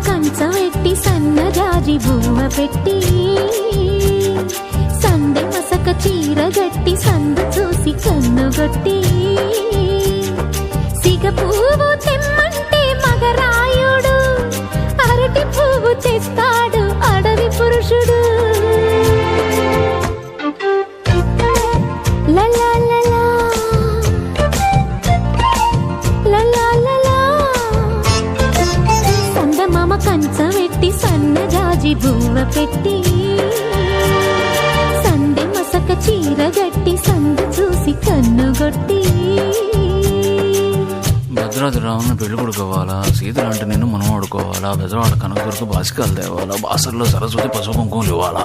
కంచవెట్టి సన్నజాజి బువ్వ పెట్టి సందె మసక చీర గట్టి సందు చూసి కన్నుగొట్టి సిగ పువ్వు తెమ్మంటే మగరాయుడు అరటి పువ్వు తెస్తాడు అడవి పురుషుడు. లలా లలా లలా లలా సందమామ కంచవెట్టి సన్నజాజి బువ్వ పెట్టి సందె మసక చీర గట్టి సందు చూసి కన్నుగొట్టి. భద్రాద్రి రావుని పెళ్లి కొడుకోవాలా, సీతలంటే నేను మనం ఆడుకోవాలా, బెజవాడ కనకదుర్గ బాసికాలు తేవాలా, బాసర్లో సరస్వతి పసుపు కుంకుమలు ఇవ్వాలా.